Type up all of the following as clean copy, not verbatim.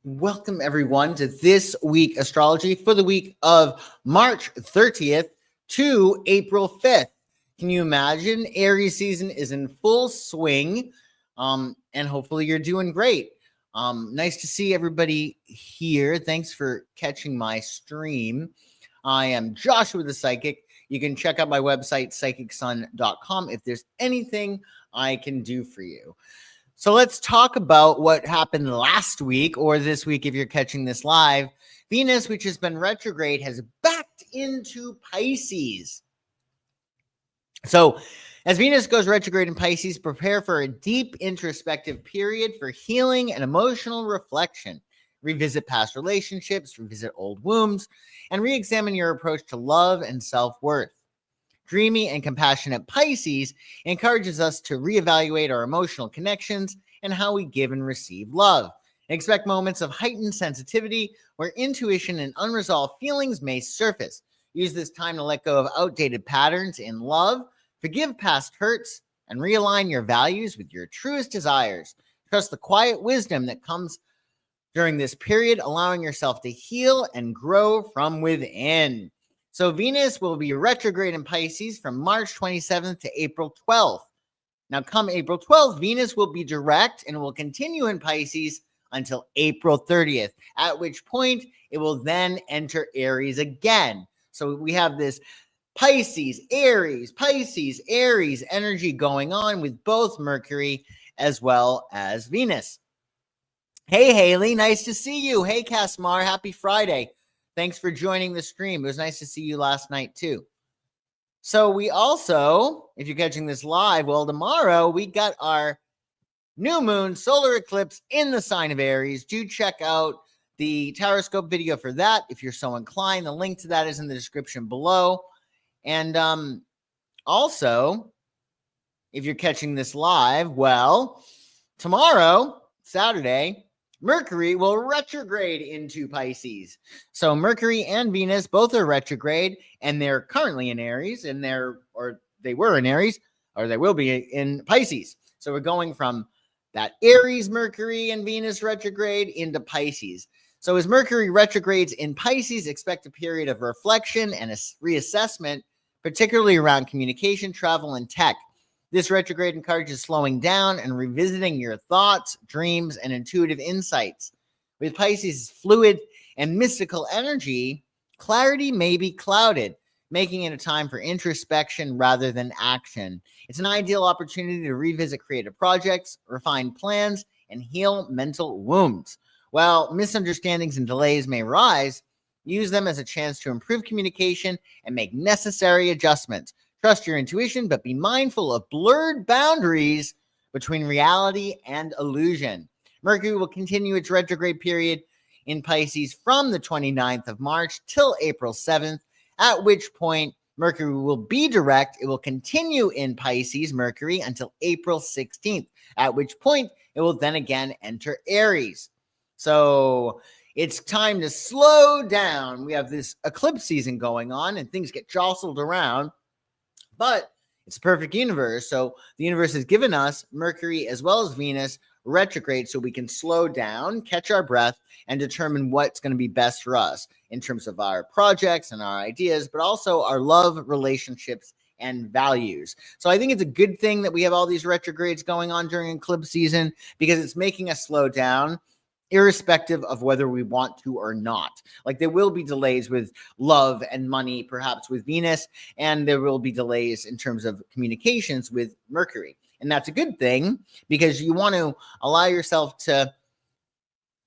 Welcome, everyone, to this week astrology for the week of March 30th to April 5th. Can you imagine? Aries season is in full swing, and hopefully you're doing great. Nice to see everybody here. Thanks for catching my stream. I am Joshua the Psychic. You can check out my website, psychicsun.com, if there's anything I can do for you. So let's talk about what happened last week or this week if you're catching this live. Venus, which has been retrograde, has backed into Pisces. So as Venus goes retrograde in Pisces, prepare for a deep introspective period for healing and emotional reflection. Revisit past relationships, revisit old wounds, and re-examine your approach to love and self-worth. Dreamy and compassionate Pisces encourages us to reevaluate our emotional connections and how we give and receive love. Expect moments of heightened sensitivity where intuition and unresolved feelings may surface. Use this time to let go of outdated patterns in love, forgive past hurts, and realign your values with your truest desires. Trust the quiet wisdom that comes during this period, allowing yourself to heal and grow from within. So Venus will be retrograde in Pisces from March 27th to April 12th. Now, come April 12th, Venus will be direct and will continue in Pisces until April 30th, at which point it will then enter Aries again. So we have this Pisces, Aries energy going on with both Mercury as well as Venus. Hey, Haley, nice to see you. Hey, Kasmar, happy Friday. Thanks for joining the stream. It was nice to see you last night, too. So we also, if you're catching this live, well, tomorrow we got our new moon solar eclipse in the sign of Aries. Do check out the Taroscope video for that if you're so inclined. The link to that is in the description below. And also, if you're catching this live, well, tomorrow, Saturday, Mercury will retrograde into Pisces. So Mercury and Venus both are retrograde, and they're currently in Aries, and they were in Aries, or they will be in Pisces. So we're going from that Aries, Mercury, and Venus retrograde into Pisces. So as Mercury retrogrades in Pisces, expect a period of reflection and a reassessment, particularly around communication, travel, and tech. This retrograde encourages slowing down and revisiting your thoughts, dreams, and intuitive insights. With Pisces' fluid and mystical energy, clarity may be clouded, making it a time for introspection rather than action. It's an ideal opportunity to revisit creative projects, refine plans, and heal mental wounds. While misunderstandings and delays may rise, use them as a chance to improve communication and make necessary adjustments. Trust your intuition, but be mindful of blurred boundaries between reality and illusion. Mercury will continue its retrograde period in Pisces from the 29th of March till April 7th, at which point Mercury will be direct. It will continue in Pisces, Mercury, until April 16th, at which point it will then again enter Aries. So it's time to slow down. We have this eclipse season going on and things get jostled around. But it's a perfect universe. So the universe has given us Mercury as well as Venus retrograde so we can slow down, catch our breath, and determine what's going to be best for us in terms of our projects and our ideas, but also our love, relationships, and values. So I think it's a good thing that we have all these retrogrades going on during eclipse season because it's making us slow down, irrespective of whether we want to or not. Like there will be delays with love and money, perhaps with Venus, and there will be delays in terms of communications with Mercury. And that's a good thing because you want to allow yourself to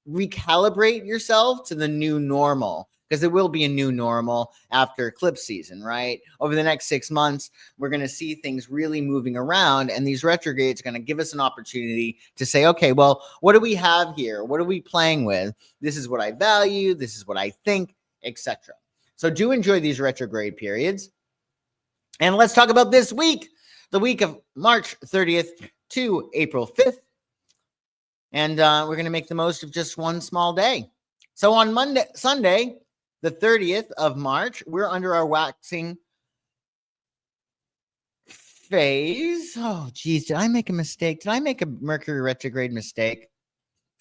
recalibrate yourself to the new normal, because there will be a new normal after eclipse season, right? Over the next 6 months, we're going to see things really moving around, and these retrogrades are going to give us an opportunity to say, okay, well, what do we have here? What are we playing with? This is what I value. This is what I think, etc. So do enjoy these retrograde periods. And let's talk about this week, the week of March 30th to April 5th. And we're going to make the most of just one small day. So on Sunday, the 30th of March, we're under our waxing phase. Oh, geez, did I make a mistake? Did I make a Mercury retrograde mistake?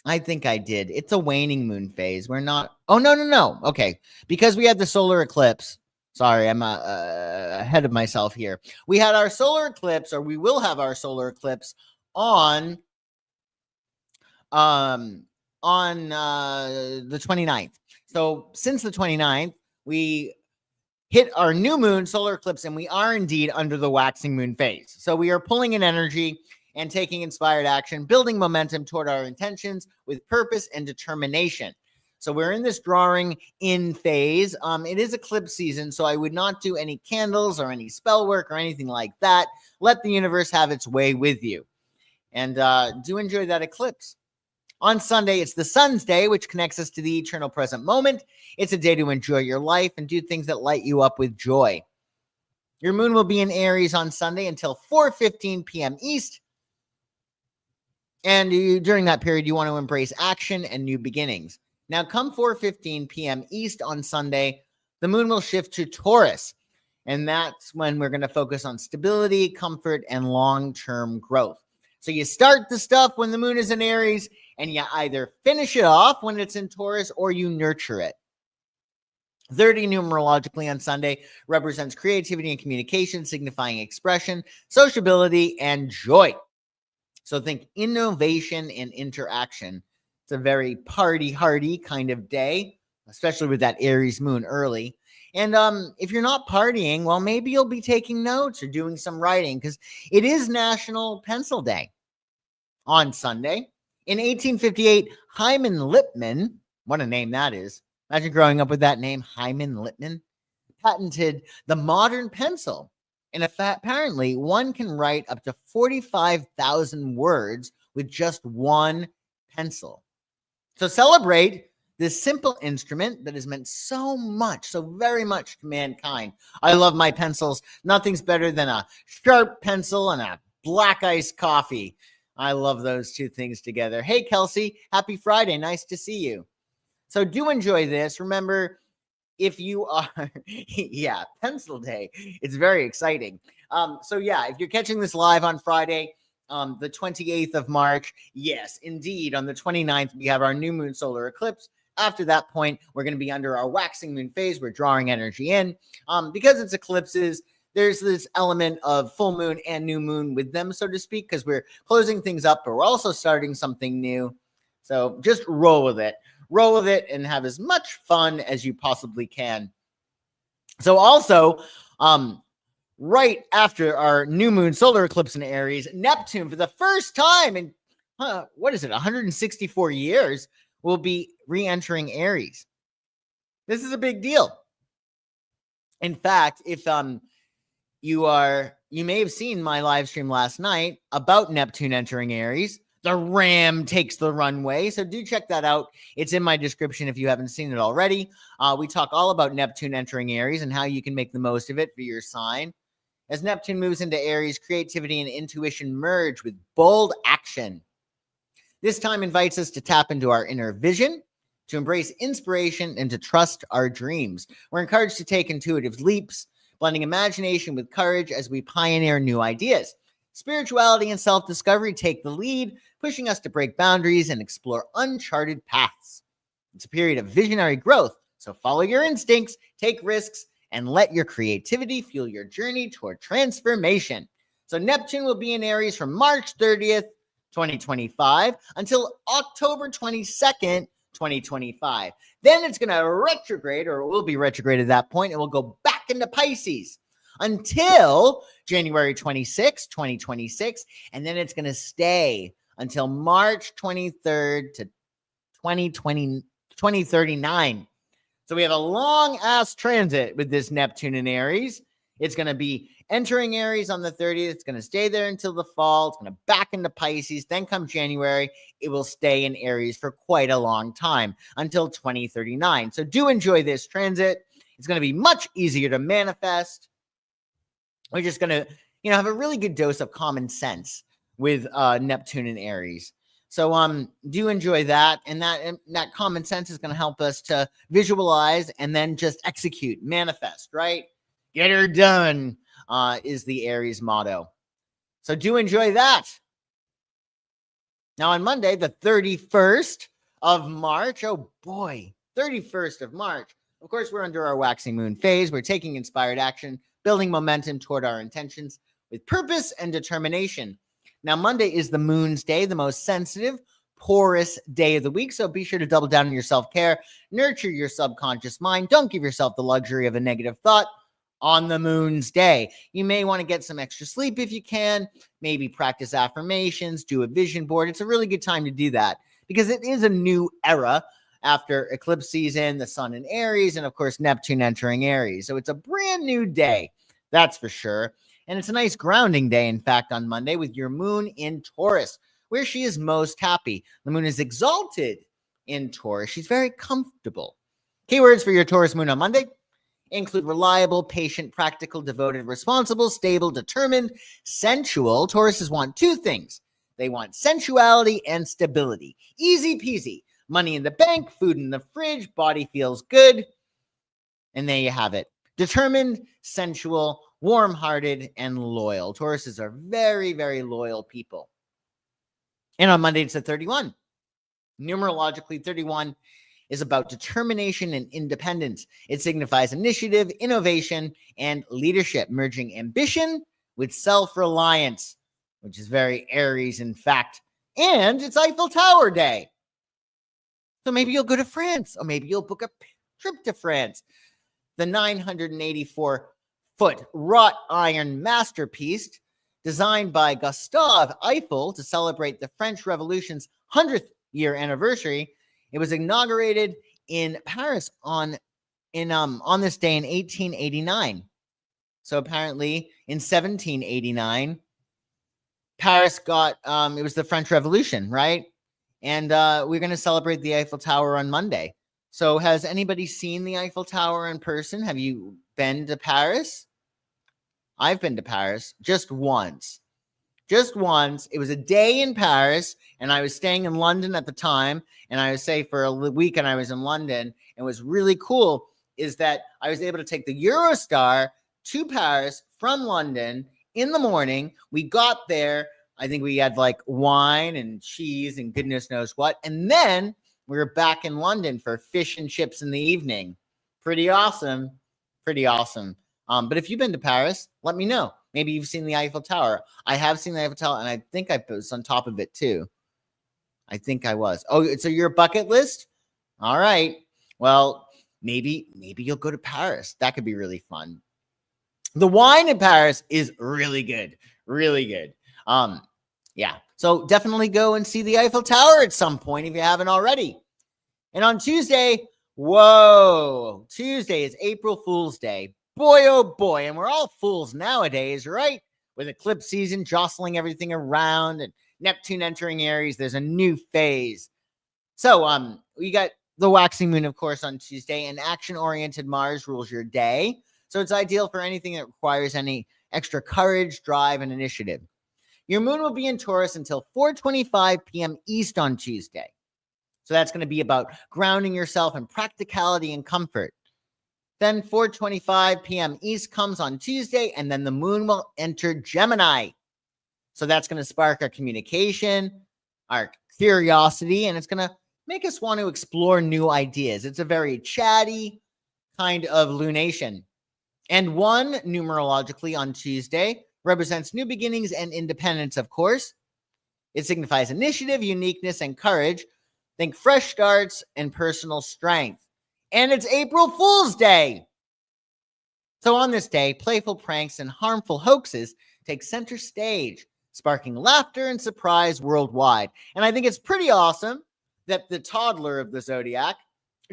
I think I did. It's a waning moon phase. We're not. Oh, no, no, no. Okay. Because we had the solar eclipse. Sorry, I'm ahead of myself here. We had our solar eclipse, or we will have our solar eclipse on um the 29th. So since the 29th, we hit our new moon solar eclipse, and we are indeed under the waxing moon phase. So we are pulling in energy and taking inspired action, building momentum toward our intentions with purpose and determination. So we're in this drawing in phase. It is eclipse season, so I would not do any candles or any spell work or anything like that. Let the universe have its way with you. And do enjoy that eclipse. On Sunday, it's the Sun's Day, which connects us to the eternal present moment. It's a day to enjoy your life and do things that light you up with joy. Your moon will be in Aries on Sunday until 4:15 p.m. East. And during that period, you want to embrace action and new beginnings. Now, come 4:15 p.m. East on Sunday, the moon will shift to Taurus. And that's when we're going to focus on stability, comfort, and long-term growth. So you start the stuff when the moon is in Aries, and you either finish it off when it's in Taurus or you nurture it. 30 numerologically on Sunday represents creativity and communication, signifying expression, sociability, and joy. So think innovation and interaction. It's a very party-hardy kind of day, especially with that Aries moon early. And if you're not partying, well, maybe you'll be taking notes or doing some writing, because it is National Pencil Day on Sunday. In 1858, Hyman Lipman, what a name that is. Imagine growing up with that name, Hyman Lipman, patented the modern pencil. And apparently, one can write up to 45,000 words with just one pencil. So celebrate this simple instrument that has meant so much, so very much to mankind. I love my pencils. Nothing's better than a sharp pencil and a black iced coffee. I love those two things together. Hey, Kelsey, happy Friday. Nice to see you. So do enjoy this. Remember, if you are, yeah, pencil day. It's very exciting. So yeah, if you're catching this live on Friday, the 28th of March, yes, indeed, on the 29th, we have our new moon solar eclipse. After that point, we're going to be under our waxing moon phase. We're drawing energy in. Because it's eclipses, there's this element of full moon and new moon with them, so to speak, because we're closing things up, but we're also starting something new. So just roll with it. Roll with it and have as much fun as you possibly can. So also, right after our new moon solar eclipse in Aries, Neptune, for the first time in, 164 years, will be re-entering Aries. This is a big deal. In fact, if you may have seen my live stream last night about Neptune entering Aries. The ram takes the runway. So do check that out. It's in my description if you haven't seen it already. We talk all about Neptune entering Aries and how you can make the most of it for your sign. As Neptune moves into Aries, creativity and intuition merge with bold action. This time invites us to tap into our inner vision, to embrace inspiration, and to trust our dreams. We're encouraged to take intuitive leaps, blending imagination with courage as we pioneer new ideas. Spirituality and self-discovery take the lead, pushing us to break boundaries and explore uncharted paths. It's a period of visionary growth, so follow your instincts, take risks, and let your creativity fuel your journey toward transformation. So Neptune will be in Aries from March 30th, 2025 until October 22nd, 2025. Then it's going to retrograde, or it will be retrograde at that point, and we'll go back into Pisces until January 26, 2026, and then it's going to stay until March 23rd to 2039. So we have a long-ass transit with this Neptune in Aries. It's going to be entering Aries on the 30th. It's going to stay there until the fall. It's going to back into Pisces. Then come January, it will stay in Aries for quite a long time until 2039. So do enjoy this transit. It's going to be much easier to manifest. We're just going to, have a really good dose of common sense with Neptune and Aries. So do enjoy that. And that common sense is going to help us to visualize and then just execute, manifest, right? Get her done is the Aries motto. So do enjoy that. Now on Monday, the 31st of March, oh boy, 31st of March. Of course, we're under our waxing moon phase. We're taking inspired action, building momentum toward our intentions with purpose and determination. Now, Monday is the moon's day, the most sensitive, porous day of the week. So be sure to double down on your self-care, nurture your subconscious mind. Don't give yourself the luxury of a negative thought on the moon's day. You may want to get some extra sleep if you can, maybe practice affirmations, do a vision board. It's a really good time to do that because it is a new era after eclipse season, the sun in Aries, and of course, Neptune entering Aries. So it's a brand new day, that's for sure. And it's a nice grounding day, in fact, on Monday with your moon in Taurus, where she is most happy. The moon is exalted in Taurus. She's very comfortable. Keywords for your Taurus moon on Monday include reliable, patient, practical, devoted, responsible, stable, determined, sensual. Tauruses want two things. They want sensuality and stability. Easy peasy. Money in the bank, food in the fridge, body feels good. And there you have it. Determined, sensual, warm-hearted, and loyal. Tauruses are very, very loyal people. And on Monday, it's a 31. Numerologically, 31 is about determination and independence. It signifies initiative, innovation, and leadership, merging ambition with self-reliance, which is very Aries, in fact. And it's Eiffel Tower Day. So maybe you'll go to France, or maybe you'll book a trip to France. The 984-foot wrought iron masterpiece designed by Gustave Eiffel to celebrate the French Revolution's 100th year anniversary. It was inaugurated in Paris on this day in 1889. So apparently in 1789, Paris got, it was the French Revolution, right? And we're going to celebrate the Eiffel Tower on Monday. So has anybody seen the Eiffel Tower in person? Have you been to Paris? I've been to Paris just once. Just once. It was a day in Paris, and I was staying in London at the time, and I was say for a week, and I was in London. And what's really cool is that I was able to take the Eurostar to Paris from London in the morning. We got there. I think we had like wine and cheese and goodness knows what. And then we were back in London for fish and chips in the evening. Pretty awesome. Pretty awesome. But if you've been to Paris, let me know. Maybe you've seen the Eiffel Tower. I have seen the Eiffel Tower, and I think I was on top of it too. I think I was. Oh, so your bucket list? All right. Well, maybe you'll go to Paris. That could be really fun. The wine in Paris is really good. Really good. Yeah. So definitely go and see the Eiffel Tower at some point if you haven't already. And on Tuesday, Tuesday is April Fool's Day. Boy, oh boy, and we're all fools nowadays, right? With eclipse season jostling everything around and Neptune entering Aries, there's a new phase. So we got the waxing moon, of course, on Tuesday, and action-oriented Mars rules your day. So it's ideal for anything that requires any extra courage, drive, and initiative. Your moon will be in Taurus until 4:25 p.m. East on Tuesday. So that's going to be about grounding yourself in practicality and comfort. Then 4:25 p.m. East comes on Tuesday, and then the moon will enter Gemini. So that's going to spark our communication, our curiosity, and it's going to make us want to explore new ideas. It's a very chatty kind of lunation. And 1 numerologically on Tuesday represents new beginnings and independence, of course. It signifies initiative, uniqueness, and courage. Think fresh starts and personal strength. And it's April Fool's Day. So on this day, playful pranks and harmful hoaxes take center stage, sparking laughter and surprise worldwide. And I think it's pretty awesome that the toddler of the zodiac,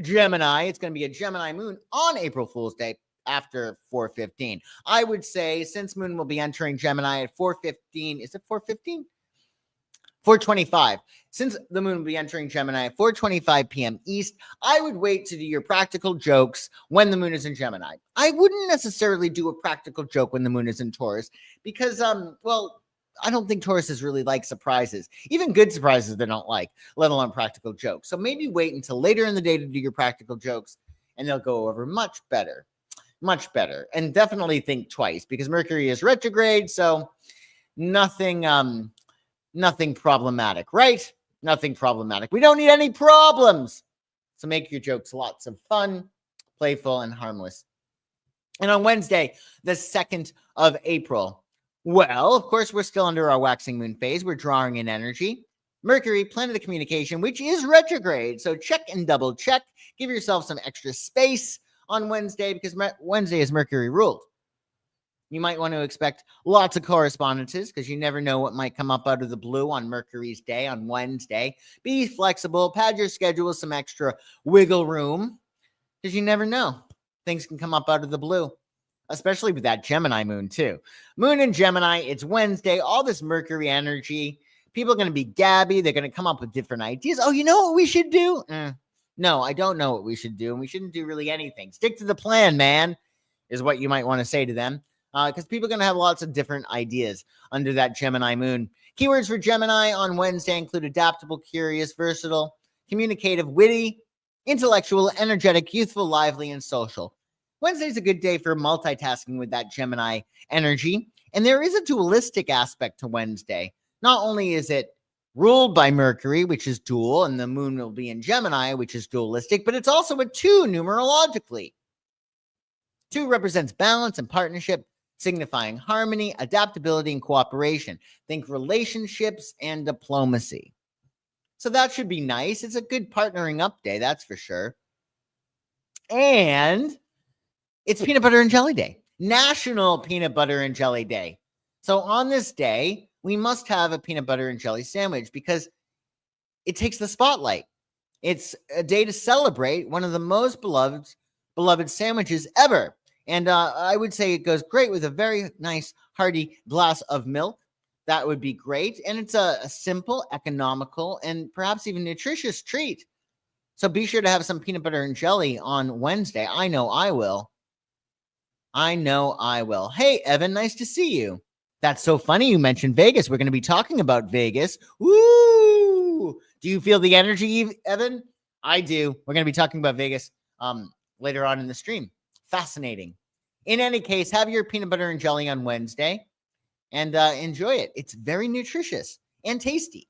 Gemini, it's going to be a Gemini moon on April Fool's Day after 4:15. I would say since moon will be entering Gemini at 4:15, is it 4:15? 4:25. Since the moon will be entering Gemini at 4:25 p.m. East, I would wait to do your practical jokes when the moon is in Gemini. I wouldn't necessarily do a practical joke when the moon is in Taurus because, well, I don't think Tauruses really like surprises. Even good surprises they don't like, let alone practical jokes. So maybe wait until later in the day to do your practical jokes, and they'll go over much better. Much better. And definitely think twice because Mercury is retrograde, so nothing Nothing problematic, right? Nothing problematic. We don't need any problems. So make your jokes lots of fun, playful, and harmless. And on Wednesday, the 2nd of April, well, of course, we're still under our waxing moon phase. We're drawing in energy. Mercury, planet of communication, which is retrograde. So check and double check. Give yourself some extra space on Wednesday because Wednesday is Mercury ruled. You might want to expect lots of correspondences because you never know what might come up out of the blue on Mercury's day on Wednesday. Be flexible. Pad your schedule with some extra wiggle room because you never know. Things can come up out of the blue, especially with that Gemini moon too. Moon in Gemini, it's Wednesday, all this Mercury energy. People are going to be gabby. They're going to come up with different ideas. Oh, you know what we should do? No, I don't know what we should do. And we shouldn't do really anything. Stick to the plan, man, is what you might want to say to them. Because people are going to have lots of different ideas under that Gemini moon. Keywords for Gemini on Wednesday include adaptable, curious, versatile, communicative, witty, intellectual, energetic, youthful, lively, and social. Wednesday's a good day for multitasking with that Gemini energy. And there is a dualistic aspect to Wednesday. Not only is it ruled by Mercury, which is dual, and the moon will be in Gemini, which is dualistic, but it's also a 2 numerologically. 2 represents balance and partnership, signifying harmony, adaptability, and cooperation. Think relationships and diplomacy. So that should be nice. It's a good partnering up day, that's for sure. And it's Peanut Butter and Jelly Day, National Peanut Butter and Jelly Day. So on this day, we must have a peanut butter and jelly sandwich because it takes the spotlight. It's a day to celebrate one of the most beloved sandwiches ever. And I would say it goes great with a very nice, hearty glass of milk. That would be great. And it's a simple, economical, and perhaps even nutritious treat. So be sure to have some peanut butter and jelly on Wednesday. I know I will. Hey, Evan, nice to see you. That's so funny you mentioned Vegas. We're going to be talking about Vegas. Woo! Do you feel the energy, Evan? I do. We're going to be talking about Vegas later on in the stream. Fascinating. In any case, have your peanut butter and jelly on Wednesday and enjoy it. It's very nutritious and tasty.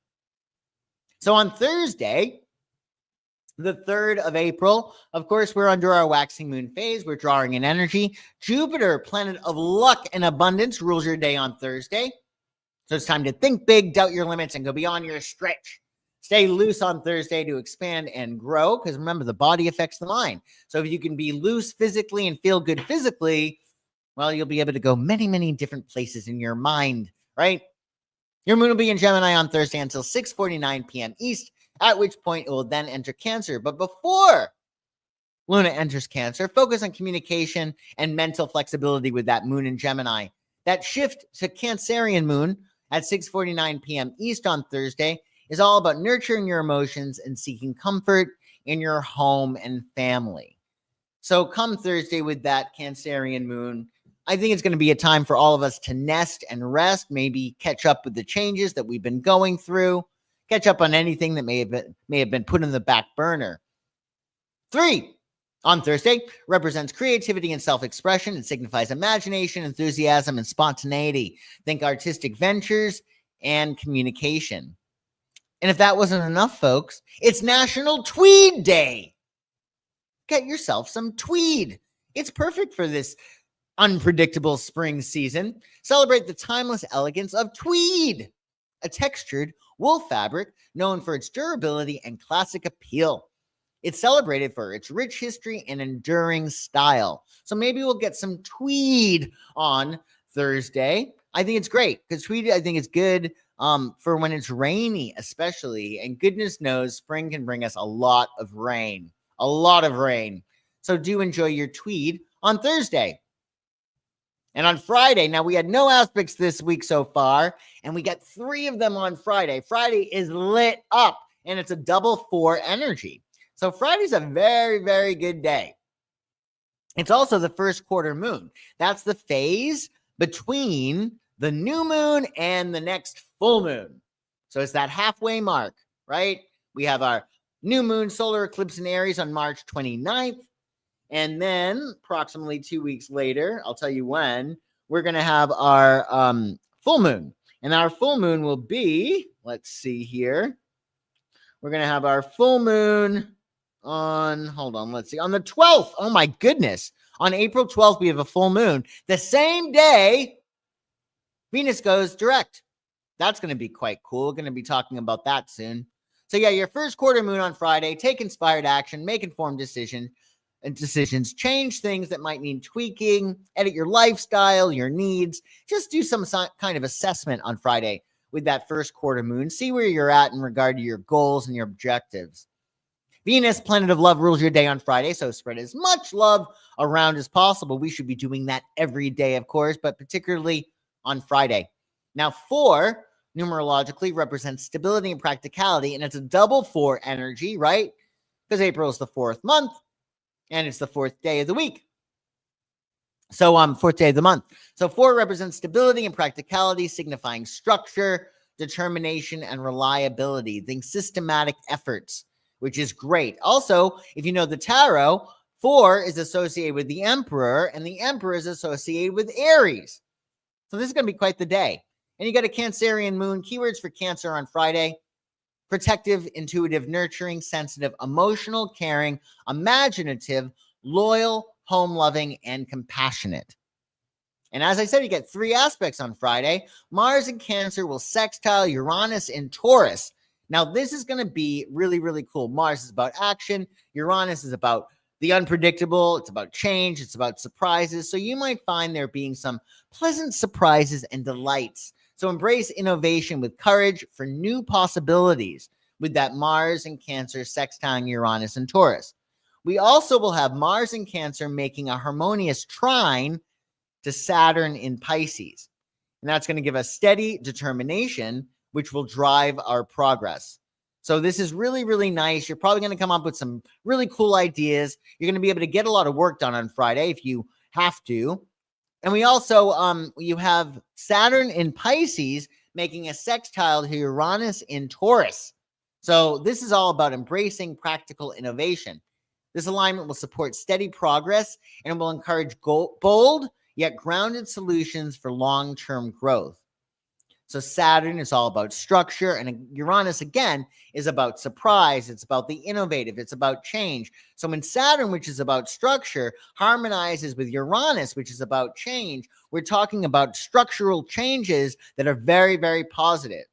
So on Thursday, the 3rd of April, of course, we're under our waxing moon phase. We're drawing in energy. Jupiter, planet of luck and abundance, rules your day on Thursday. So it's time to think big, doubt your limits, and go beyond your stretch. Stay loose on Thursday to expand and grow, because remember, the body affects the mind. So if you can be loose physically and feel good physically, well, you'll be able to go many, many different places in your mind, right? Your moon will be in Gemini on Thursday until 6:49 p.m. East, at which point it will then enter Cancer. But before Luna enters Cancer, focus on communication and mental flexibility with that moon in Gemini. That shift to Cancerian moon at 6:49 p.m. East on Thursday is all about nurturing your emotions and seeking comfort in your home and family. So come Thursday with that Cancerian moon, I think it's going to be a time for all of us to nest and rest, maybe catch up with the changes that we've been going through, catch up on anything that may have been put in the back burner. 3 on Thursday represents creativity and self-expression. It signifies imagination, enthusiasm, and spontaneity. Think artistic ventures and communication. And if that wasn't enough, folks, it's National Tweed Day. Get yourself some tweed. It's perfect for this unpredictable spring season. Celebrate the timeless elegance of tweed, a textured wool fabric known for its durability and classic appeal. It's celebrated for its rich history and enduring style. So maybe we'll get some tweed on Thursday. I think it's great because tweed, I think, is good for when it's rainy, especially. And goodness knows, spring can bring us a lot of rain. So do enjoy your tweed on Thursday. And on Friday, now we had no aspects this week so far, and we got 3 of them on Friday. Friday is lit up, and it's a double 4 energy. So Friday's a very, very good day. It's also the first quarter moon. That's the phase between the new moon and the next full moon. So it's that halfway mark, right? We have our new moon solar eclipse in Aries on March 29th. And then approximately 2 weeks later, I'll tell you when, we're going to have our full moon. And our full moon will be let's see here. We're going to have our full moon on, hold on, let's see, on the 12th. Oh my goodness. On April 12th, we have a full moon. The same day, Venus goes direct. That's going to be quite cool. We're going to be talking about that soon. So yeah, your first quarter moon on Friday, take inspired action, make informed decisions, change things that might need tweaking, edit your lifestyle, your needs. Just do some kind of assessment on Friday with that first quarter moon. See where you're at in regard to your goals and your objectives. Venus, planet of love, rules your day on Friday, so spread as much love around as possible. We should be doing that every day, of course, but particularly on Friday. Now, 4 numerologically represents stability and practicality, and it's a double 4 energy, right? Because April is the 4th month, and it's the 4th day of the week. So, 4th day of the month. So 4 represents stability and practicality, signifying structure, determination, and reliability. Think systematic efforts, which is great. Also, if you know the tarot, 4 is associated with the Emperor, and the Emperor is associated with Aries. So this is going to be quite the day. And you got a Cancerian moon. Keywords for Cancer on Friday: protective, intuitive, nurturing, sensitive, emotional, caring, imaginative, loyal, home-loving, and compassionate. And as I said, you get 3 aspects on Friday. Mars in Cancer will sextile Uranus in Taurus. Now, this is going to be really, really cool. Mars is about action. Uranus is about the unpredictable. It's about change. It's about surprises. So you might find there being some pleasant surprises and delights. So embrace innovation with courage for new possibilities with that Mars in Cancer sextiling Uranus and Taurus. We also will have Mars in Cancer making a harmonious trine to Saturn in Pisces. And that's going to give us steady determination, which will drive our progress. So this is really, really nice. You're probably going to come up with some really cool ideas. You're going to be able to get a lot of work done on Friday if you have to. And we also, you have Saturn in Pisces making a sextile to Uranus in Taurus. So this is all about embracing practical innovation. This alignment will support steady progress and will encourage bold yet grounded solutions for long-term growth. So Saturn is all about structure, and Uranus, again, is about surprise. It's about the innovative. It's about change. So when Saturn, which is about structure, harmonizes with Uranus, which is about change, we're talking about structural changes that are very, very positive.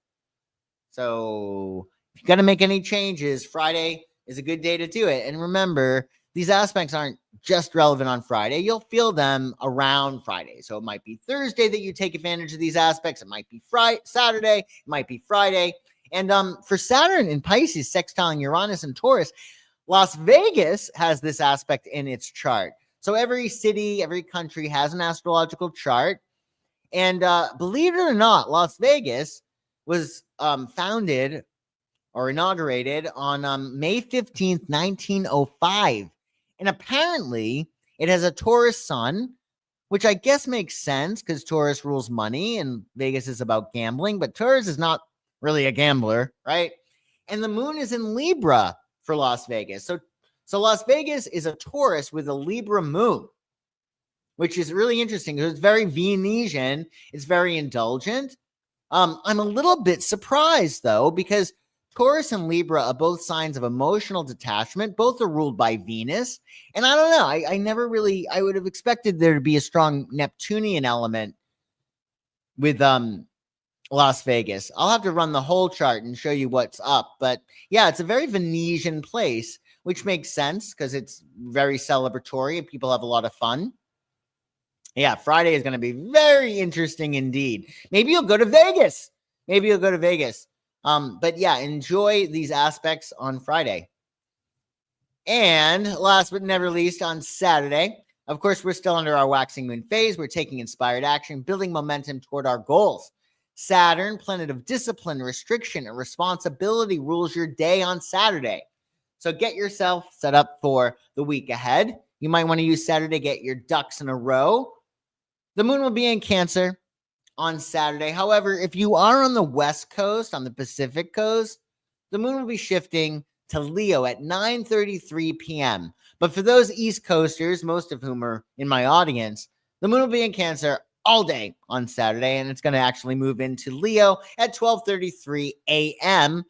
So if you're going to make any changes, Friday is a good day to do it. And remember, these aspects aren't just relevant on Friday. You'll feel them around Friday. So it might be Thursday that you take advantage of these aspects. It might be Saturday. It might be Friday. And for Saturn in Pisces, sextiling Uranus and Taurus, Las Vegas has this aspect in its chart. So every city, every country has an astrological chart. And believe it or not, Las Vegas was founded or inaugurated on May 15th, 1905. And apparently, it has a Taurus sun, which I guess makes sense because Taurus rules money and Vegas is about gambling. But Taurus is not really a gambler, right? And the moon is in Libra for Las Vegas. So Las Vegas is a Taurus with a Libra moon, which is really interesting because it's very Venetian. It's very indulgent. I'm a little bit surprised, though, because Taurus and Libra are both signs of emotional detachment. Both are ruled by Venus. And I don't know. I never really, I would have expected there to be a strong Neptunian element with Las Vegas. I'll have to run the whole chart and show you what's up. But yeah, it's a very Venetian place, which makes sense because it's very celebratory and people have a lot of fun. Yeah, Friday is going to be very interesting indeed. Maybe you'll go to Vegas. But yeah, enjoy these aspects on Friday. And last but never least, on Saturday, of course, we're still under our waxing moon phase. We're taking inspired action, building momentum toward our goals. Saturn, planet of discipline, restriction, and responsibility, rules your day on Saturday. So get yourself set up for the week ahead. You might want to use Saturday to get your ducks in a row. The moon will be in Cancer on Saturday. However, if you are on the West Coast, on the Pacific Coast, the moon will be shifting to Leo at 9:33 p.m. But for those East Coasters, most of whom are in my audience, the moon will be in Cancer all day on Saturday, and it's going to actually move into Leo at 12:33 a.m.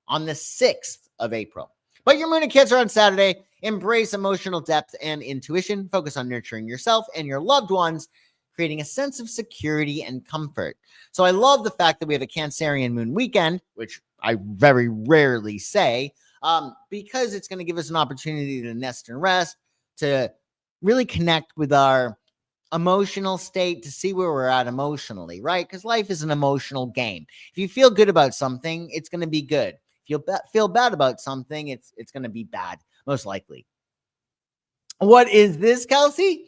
on the 6th of April. But your moon and Cancer on Saturday. Embrace emotional depth and intuition. Focus on nurturing yourself and your loved ones, creating a sense of security and comfort. So I love the fact that we have a Cancerian moon weekend, which I very rarely say, because it's going to give us an opportunity to nest and rest, to really connect with our emotional state, to see where we're at emotionally, right? Because life is an emotional game. If you feel good about something, it's going to be good. If you feel bad about something, it's going to be bad, most likely. What is this, Kelsey?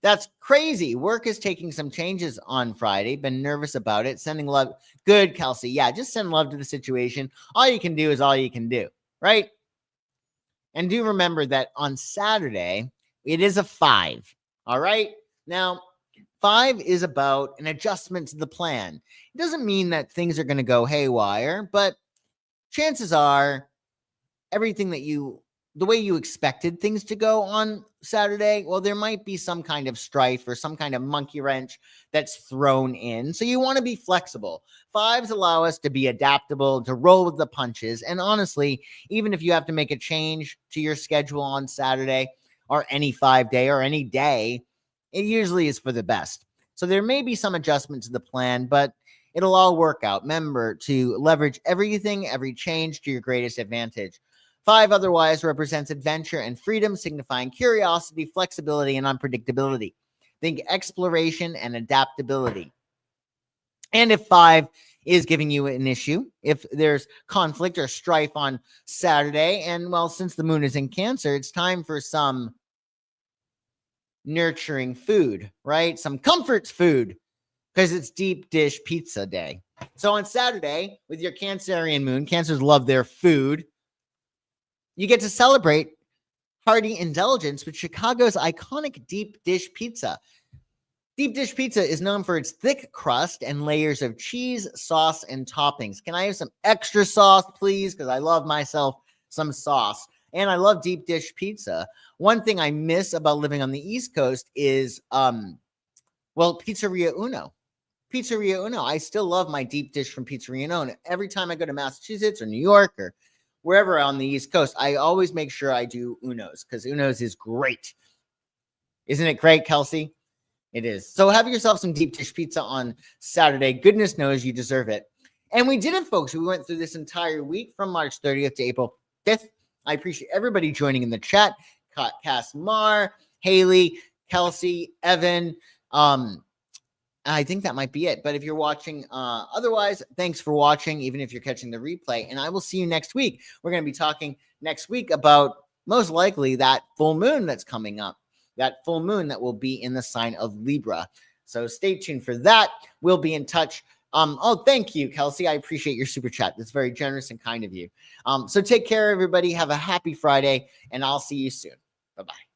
That's crazy. Work is taking some changes on Friday. Been nervous about it. Sending love. Good, Kelsey. Yeah, just send love to the situation. All you can do is all you can do, right? And do remember that on Saturday, it is a 5. All right? Now, 5 is about an adjustment to the plan. It doesn't mean that things are going to go haywire, but chances are everything the way you expected things to go on Saturday, well, there might be some kind of strife or some kind of monkey wrench that's thrown in. So you want to be flexible. 5s allow us to be adaptable, to roll with the punches. And honestly, even if you have to make a change to your schedule on Saturday or any 5 day or any day, it usually is for the best. So there may be some adjustment to the plan, but it'll all work out. Remember to leverage everything, every change to your greatest advantage. 5 otherwise represents adventure and freedom, signifying curiosity, flexibility, and unpredictability. Think exploration and adaptability. And if 5 is giving you an issue, if there's conflict or strife on Saturday, and well, since the moon is in Cancer, it's time for some nurturing food, right? Some comfort food, because it's deep dish pizza day. So on Saturday, with your Cancerian moon, Cancers love their food. You get to celebrate hearty indulgence with Chicago's iconic deep dish pizza. Deep dish pizza is known for its thick crust and layers of cheese, sauce, and toppings. Can I have some extra sauce, please? Because I love myself some sauce. And I love deep dish pizza. One thing I miss about living on the East Coast is, Pizzeria Uno. Pizzeria Uno. I still love my deep dish from Pizzeria Uno. And every time I go to Massachusetts or New York or wherever on the East Coast, I always make sure I do Uno's, because Uno's is great. Isn't it great, Kelsey? It is. So have yourself some deep dish pizza on Saturday. Goodness knows you deserve it. And we did it, folks. We went through this entire week from March 30th to April 5th. I appreciate everybody joining in the chat. Cass Mar, Haley, Kelsey, Evan, I think that might be it. But if you're watching, otherwise, thanks for watching, even if you're catching the replay. And I will see you next week. We're going to be talking next week about most likely that full moon that's coming up, that full moon that will be in the sign of Libra. So stay tuned for that. We'll be in touch. Thank you, Kelsey. I appreciate your super chat. That's very generous and kind of you. So take care, everybody. Have a happy Friday, and I'll see you soon. Bye-bye.